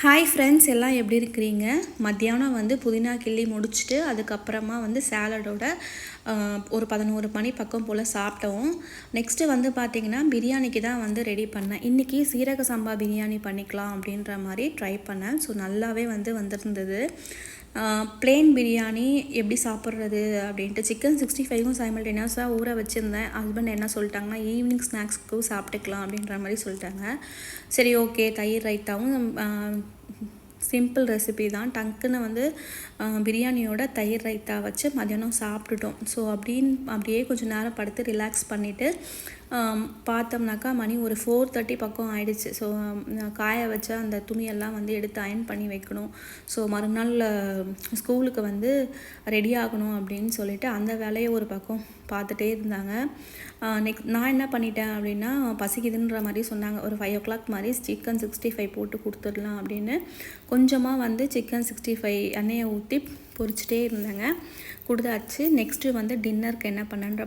Hi friends, எல்லாம் எப்படி இருக்கிறீங்க? மத்தியானம் வந்து புதினா கிள்ளி முடிச்சுட்டு அதுக்கப்புறமா வந்து சேலடோட ஒரு 11 மணி பக்கம் போல் சாப்பிட்டோம். நெக்ஸ்ட்டு வந்து பார்த்திங்கன்னா பிரியாணிக்கு தான் வந்து ரெடி பண்ணேன். இன்றைக்கி சீரக சம்பா பிரியாணி பண்ணிக்கலாம் அப்படின்ற மாதிரி ட்ரை பண்ணேன். ஸோ நல்லாவே வந்து வந்திருந்தது. ப்ளெயின் பிரியாணி எப்படி சாப்பிட்றது அப்படின்ட்டு சிக்கன் 65ம் சைமல்டேனியஸாக ஊற வச்சுருந்தேன். ஹஸ்பண்ட் என்ன சொல்லிட்டாங்கன்னா, ஈவினிங் ஸ்நாக்ஸ்க்கும் சாப்பிட்டுக்கலாம் அப்படின்ற மாதிரி சொல்லிட்டாங்க. சரி, ஓகே. தயிர் ரைத்தாவும் சிம்பிள் ரெசிபி தான். டக்குன்னு வந்து பிரியாணியோட தயிர் ரைத்தா வச்சு மதியானம் சாப்பிட்டுட்டோம். ஸோ அப்படியே கொஞ்சம் நேரம் படுத்து ரிலாக்ஸ் பண்ணிவிட்டு பார்த்தோம்னாக்கா மணி ஒரு 4:30 பக்கம் ஆயிடுச்சு. ஸோ காய வச்ச அந்த துணியெல்லாம் வந்து எடுத்து அயர்ன் பண்ணி வைக்கணும். ஸோ மறுநாள் ஸ்கூலுக்கு வந்து ரெடி ஆகணும் அப்படின்னு சொல்லிட்டு அந்த வேலையை ஒரு பக்கம் பார்த்துட்டே இருந்தாங்க. நான் என்ன பண்ணிட்டேன் அப்படின்னா, பசிக்குதுன்ற மாதிரி சொன்னாங்க. ஒரு 5 o'clock மாதிரி சிக்கன் 65 போட்டு கொடுத்துடலாம் அப்படின்னு கொஞ்சமாக வந்து சிக்கன் 65 எண்ணெயை ஊற்றி பொரிச்சிட்டே இருந்தேங்க. கொடுத்தாச்சு. நெக்ஸ்ட்டு வந்து டின்னருக்கு என்ன பண்ணேன்ற